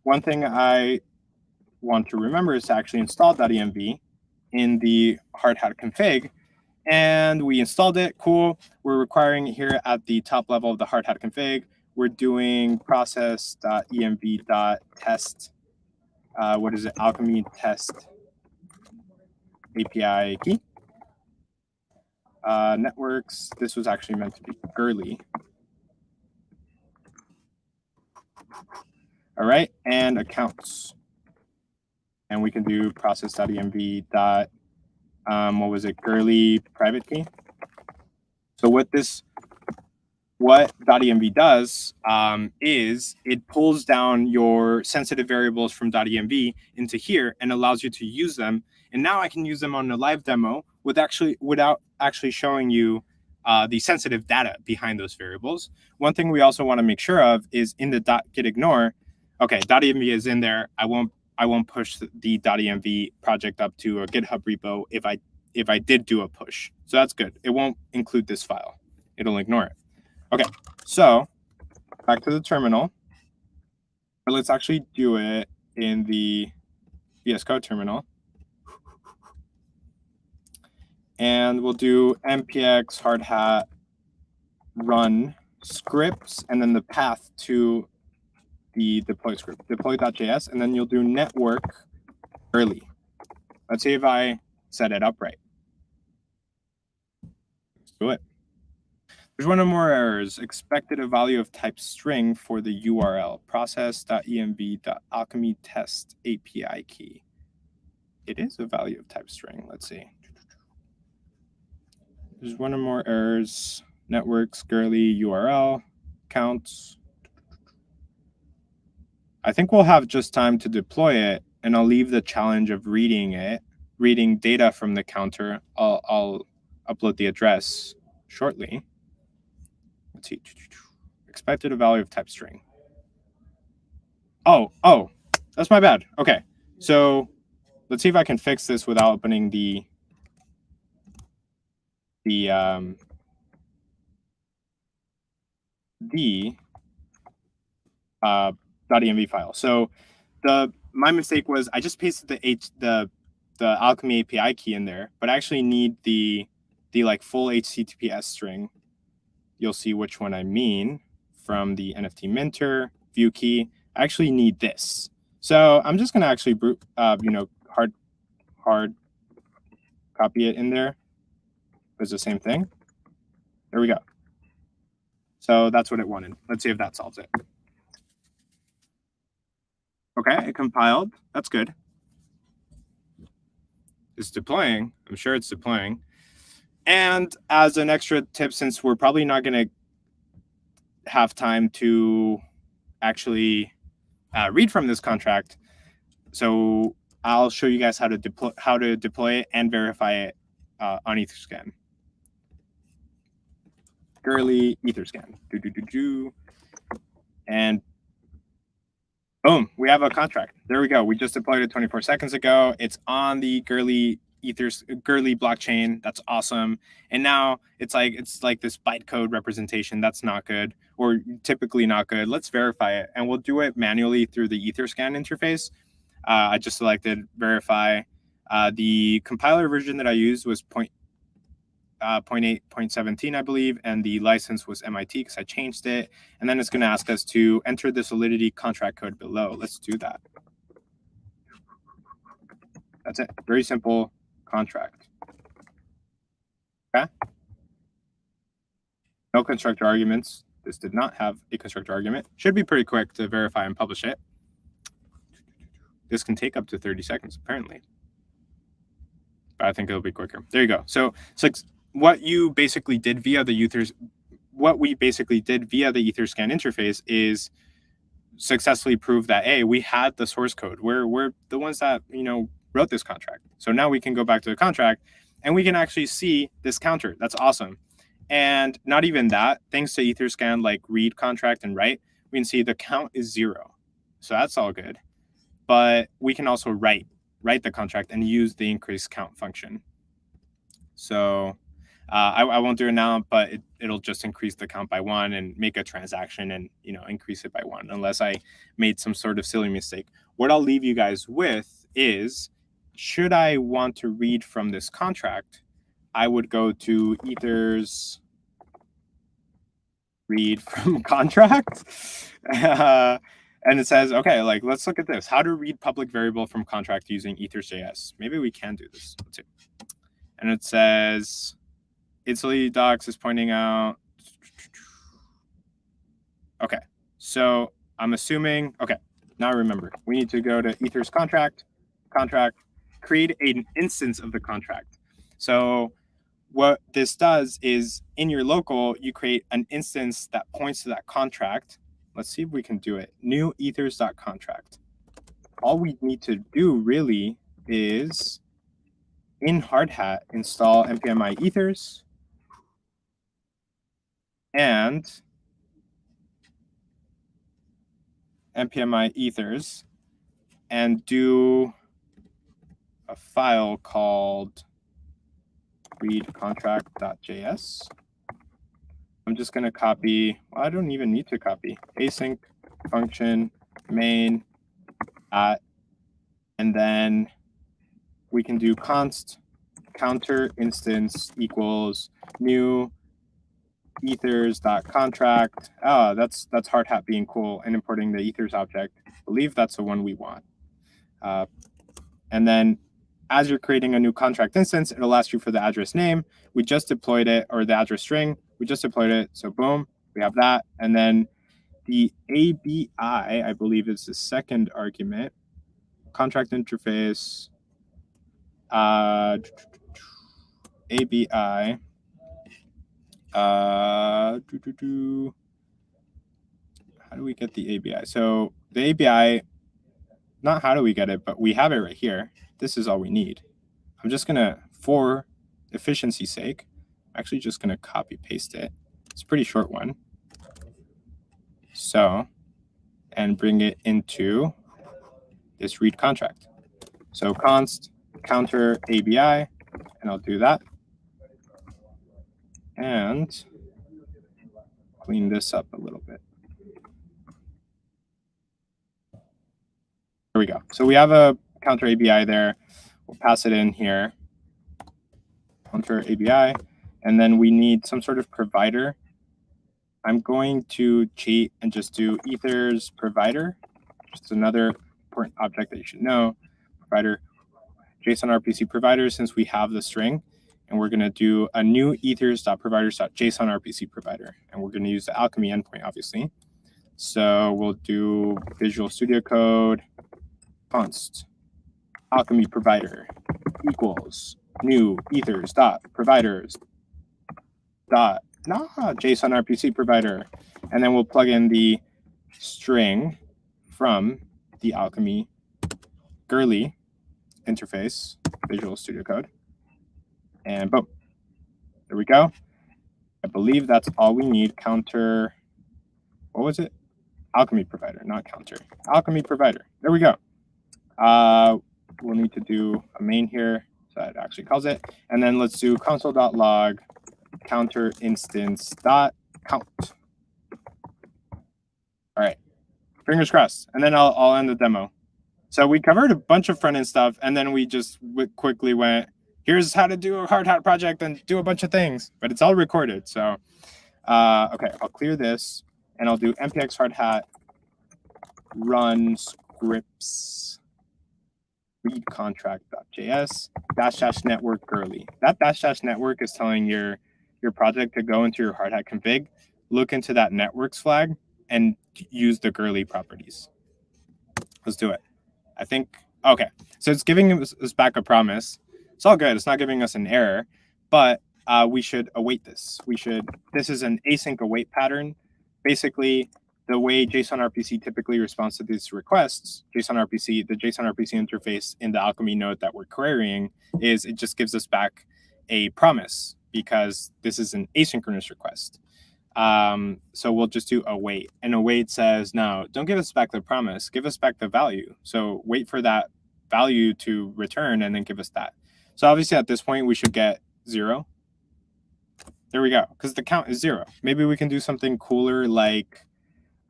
One thing I want to remember is to actually install .env in the hardhat config. And we installed it. Cool. We're requiring here at the top level of the hardhat config, we're doing process.env.test. What is it? Alchemy test API key. Networks. This was actually meant to be Gurley. All right, and accounts. And we can do process.env. What was it? Gurley private key. So what .env does is it pulls down your sensitive variables from .env into here and allows you to use them. And now I can use them on a live demo without actually showing you the sensitive data behind those variables. One thing we also want to make sure of is in the .gitignore. Okay, .env is in there. I won't push the .env project up to a GitHub repo if I did do a push. So that's good. It won't include this file. It'll ignore it. Okay, so back to the terminal. But let's actually do it in the VS Code terminal. And we'll do npx hardhat run scripts and then the path to the deploy script, deploy.js, and then you'll do network early. Let's see if I set it up right. Let's do it. There's one or more errors. Expected a value of type string for the URL, process.env.alchemy test API key. It is a value of type string. Let's see. There's one or more errors. Networks, Gurley, URL, counts. I think we'll have just time to deploy it, and I'll leave the challenge of reading data from the counter. I'll upload the address shortly. Let's see. Expected a value of type string. Oh, that's my bad. Okay, so let's see if I can fix this without opening the .env file. So my mistake was I just pasted the Alchemy API key in there, but I actually need the like full HTTPS string. You'll see which one I mean from the NFT minter view key. I actually need this. So I'm just gonna actually hard copy it in there. It's the same thing. There we go. So that's what it wanted. Let's see if that solves it. Okay, it compiled. That's good. It's deploying. I'm sure it's deploying. And as an extra tip, since we're probably not going to have time to actually read from this contract, so I'll show you guys how to deploy it and verify it on Etherscan. Gurley Etherscan. And boom, we have a contract. There we go. We just deployed it 24 seconds ago. It's on the Gurley blockchain. That's awesome. And now it's like this bytecode representation. That's not good, or typically not good. Let's verify it, and we'll do it manually through the Etherscan interface. I just selected verify. The compiler version that I used was 0.8.17, I believe, and the license was MIT because I changed it. And then it's going to ask us to enter the Solidity contract code below. Let's do that. That's it. Very simple contract. Okay. No constructor arguments. This did not have a constructor argument. Should be pretty quick to verify and publish it. This can take up to 30 seconds, apparently. But I think it'll be quicker. There you go. So what you basically did via the Etherscan interface is successfully prove that, hey, we had the source code. We're the ones that, wrote this contract. So now we can go back to the contract and we can actually see this counter. That's awesome. And not even that, thanks to Etherscan, like read contract and write, we can see the count is 0. So that's all good. But we can also write the contract and use the increase count function. So I won't do it now, but it'll just increase the count by 1 and make a transaction and increase it by 1, unless I made some sort of silly mistake. What I'll leave you guys with is, should I want to read from this contract, I would go to Ether's read from contract. And it says, okay, like, let's look at this. How to read public variable from contract using Ethers.js. Maybe we can do this. Let's see. And it says, Italy docs is pointing out. Okay, so I'm assuming, okay, now remember, we need to go to Ethers contract, create an instance of the contract. So what this does is, in your local, you create an instance that points to that contract. Let's see if we can do it. New ethers.contract. All we need to do really is, in Hardhat, install npmi ethers and npmi ethers and do a file called readcontract.js. I'm just going to copy, well, I don't even need to copy, async function main at, and then we can do const counter instance equals new ethers.contract. Oh, that's Hardhat being cool and importing the ethers object. I believe that's the one we want. And then as you're creating a new contract instance, it'll ask you for the address name. We just deployed it, or the address string. We just deployed it. So boom, we have that. And then the ABI, I believe, is the second argument. Contract interface. ABI. How do we get the ABI? So the ABI, not how do we get it, but we have it right here. This is all we need. I'm just gonna, for efficiency's sake, I'm actually just gonna copy paste it. It's a pretty short one. So, and bring it into this read contract. So const counter ABI, and I'll do that. And clean this up a little bit. There we go. So we have a counter ABI there. We'll pass it in here. Counter ABI. And then we need some sort of provider. I'm going to cheat and just do ethers provider. Just another important object that you should know. Provider, JSON RPC provider, since we have the string. And we're going to do a new ethers.providers.json RPC provider. And we're going to use the Alchemy endpoint, obviously. So we'll do Visual Studio Code const Alchemy provider equals new ethers.providers dot JSON RPC provider. And then we'll plug in the string from the Alchemy girly interface, Visual Studio Code. And boom, there we go. I believe that's all we need. Counter, what was it? Alchemy provider, not counter. Alchemy provider. There we go. We'll need to do a main here, so it actually calls it. And then let's do console.log counter instance dot count. All right, fingers crossed. And then I'll end the demo. So we covered a bunch of front end stuff, and then we just quickly went, here's how to do a Hardhat project and do a bunch of things, but it's all recorded. So, okay, I'll clear this and I'll do npx hardhat run scripts read contract.js -- network girly. That -- network is telling your project to go into your Hardhat config. look into that networks flag and use the girly properties. Let's do it. I think, okay. So it's giving us back a promise. It's all good. It's not giving us an error, but we should await this. This is an async await pattern. Basically, the way JSON RPC typically responds to these requests, the JSON RPC interface in the Alchemy node that we're querying is it just gives us back a promise because this is an asynchronous request. So we'll just do await, and await says, no, don't give us back the promise, give us back the value. So wait for that value to return and then give us that. So obviously at this point we should get 0. There we go, because the count is 0. Maybe we can do something cooler like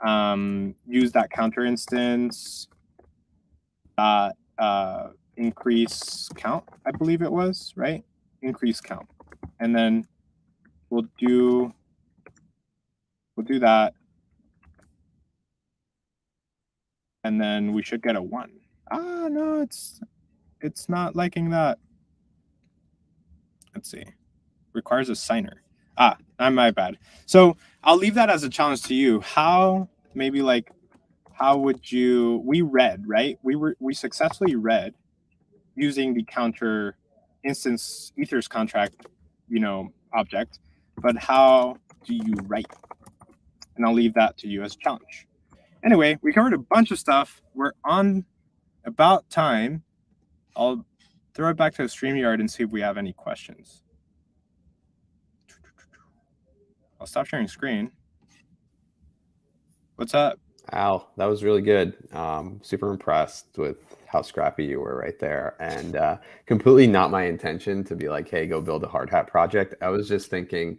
use that counter instance increase count, I believe it was, right? Increase count. And then we'll do that. And then we should get a 1. Ah, no, it's not liking that. Let's see. Requires a signer. Ah, my bad. So I'll leave that as a challenge to you. How would you, we read, right? We successfully read using the counter instance ethers contract, object, but how do you write? And I'll leave that to you as a challenge. Anyway, we covered a bunch of stuff. We're on about time. I'll throw it back to StreamYard and see if we have any questions. I'll stop sharing screen. What's up? Al, that was really good. Super impressed with how scrappy you were right there. And completely not my intention to be like, hey, go build a hard hat project. I was just thinking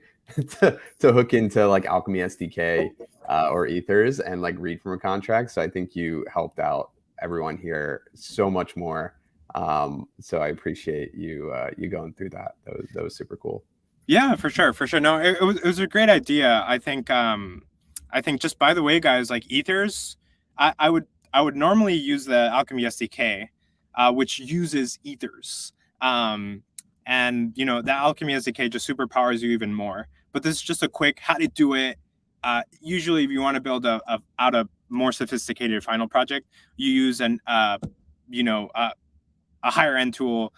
to hook into like Alchemy SDK or Ethers and like read from a contract. So I think you helped out everyone here so much more. So I appreciate you going through that. That was super cool. Yeah, for sure. No, it was a great idea. I think just by the way, guys, like Ethers, I would normally use the Alchemy SDK, which uses Ethers. And the Alchemy SDK just superpowers you even more. But this is just a quick how to do it. Usually, if you want to build out a more sophisticated final project, you use a higher end tool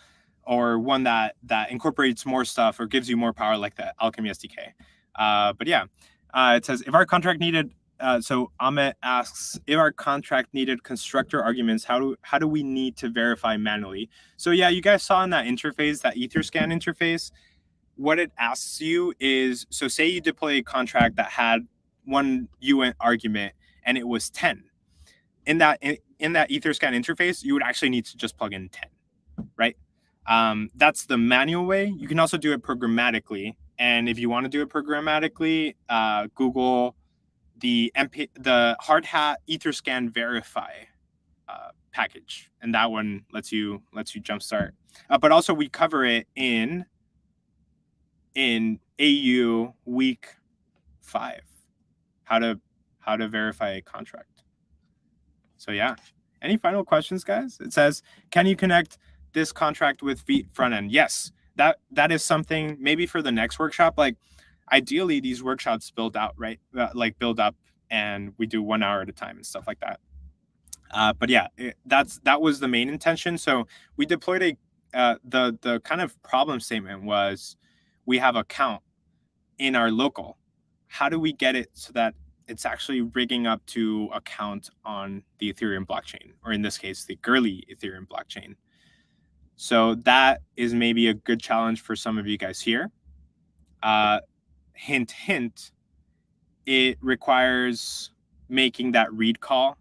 or one that incorporates more stuff or gives you more power like the Alchemy SDK. But yeah, it says if our contract needed. So Amit asks, if our contract needed constructor arguments, how do we need to verify manually? So yeah, you guys saw in that interface, that Etherscan interface, what it asks you is, so say you deploy a contract that had one UN argument and it was 10. In that Etherscan interface, you would actually need to just plug in 10, right? That's the manual way. You can also do it programmatically. And if you want to do it programmatically, Google the hard hat Etherscan verify package, and that one lets you jumpstart. But also we cover it in AU week 5, how to verify a contract. So yeah, any final questions, guys? It says, can you connect this contract with front end? Yes, that is something maybe for the next workshop. Like ideally these workshops build out, right? Build up and we do 1 hour at a time and stuff like that. But yeah, that was the main intention. So we deployed the kind of problem statement was, we have a count in our local. How do we get it so that it's actually rigging up to a count on the Ethereum blockchain, or in this case, the girly Ethereum blockchain? So that is maybe a good challenge for some of you guys here. Hint, hint, it requires making that read call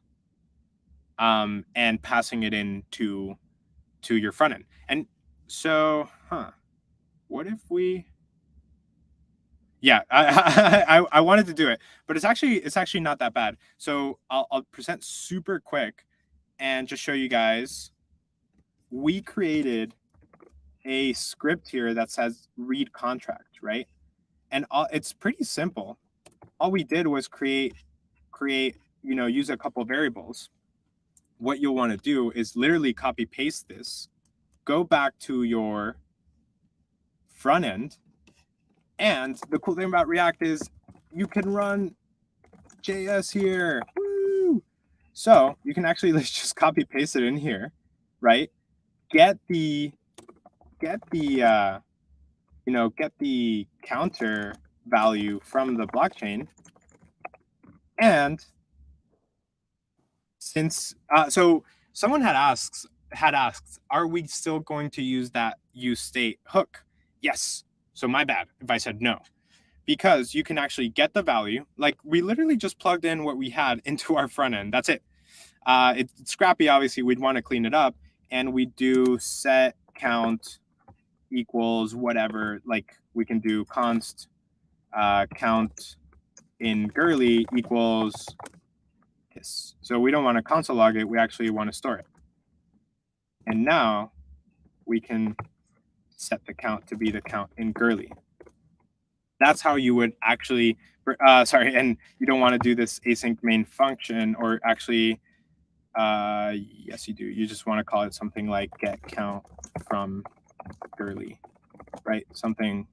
and passing it in to your front end. And so, what if we... Yeah, I wanted to do it, but it's actually not that bad. So I'll present super quick and just show you guys. We created a script here that says read contract, right? And it's pretty simple. All we did was create, use a couple variables. What you'll want to do is literally copy paste this, go back to your front end. And the cool thing about React is you can run JS here. Woo! So you can actually just copy paste it in here, right? Get the counter value from the blockchain, and since so someone had asked, are we still going to use that use state hook? Yes. So my bad if I said no, because you can actually get the value. Like we literally just plugged in what we had into our front end. That's it. It's scrappy. Obviously, we'd want to clean it up, and we do set count equals whatever. Like we can do const count in girly equals this. So we don't want to console log it. We actually want to store it. And now we can set the count to be the count in girly. That's how you would actually, and you don't want to do this async main function, or actually, yes, you do. You just want to call it something like get count from girly, right? Something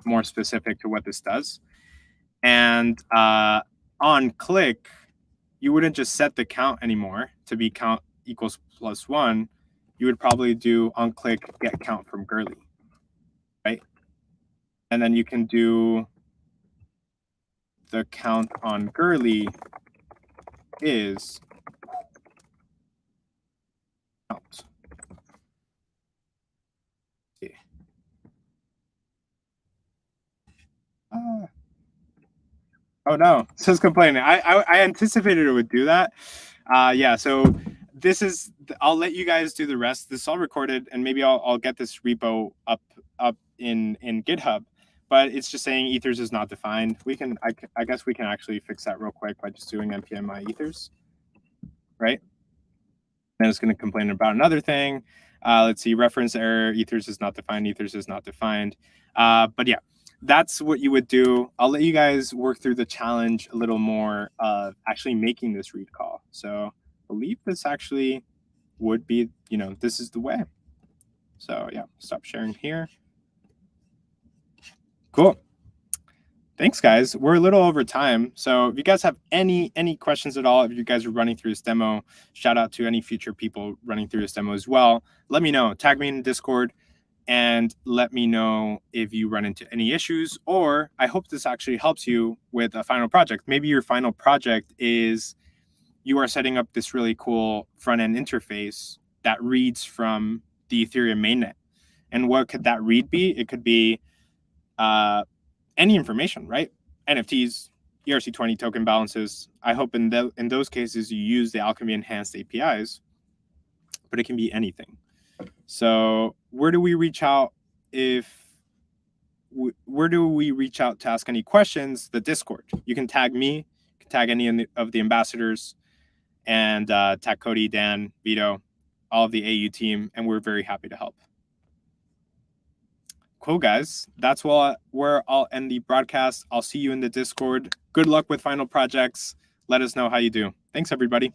more specific to what this does. And on click, you wouldn't just set the count anymore to be count equals +1. You would probably do on click get count from girly, right? And then you can do the count on girly is count. Oh no, it's just complaining. I anticipated it would do that. Yeah, so this is, I'll let you guys do the rest. This is all recorded, and maybe I'll get this repo up in GitHub, but it's just saying ethers is not defined. I guess we can actually fix that real quick by just doing npm ethers, right? Then it's going to complain about another thing. Let's see, reference error, ethers is not defined, ethers is not defined. But yeah, that's what you would do. I'll let you guys work through the challenge a little more of actually making this read call. So I believe this actually would be, this is the way. So yeah, stop sharing here. Cool. Thanks, guys. We're a little over time. So if you guys have any questions at all, if you guys are running through this demo, shout out to any future people running through this demo as well. Let me know. Tag me in Discord and let me know if you run into any issues, or I hope this actually helps you with a final project. Maybe your final project is you are setting up this really cool front-end interface that reads from the Ethereum mainnet. And what could that read be? It could be any information, right? NFTs, ERC20 token balances. I hope in those cases you use the Alchemy enhanced APIs, but it can be anything. So where do we reach out to ask any questions? The Discord. You can tag me, you can tag any of the ambassadors, and tag Cody, Dan, Vito, all of the AU team, and we're very happy to help. Cool, guys. That's where I'll end the broadcast. I'll see you in the Discord. Good luck with final projects. Let us know how you do. Thanks, everybody.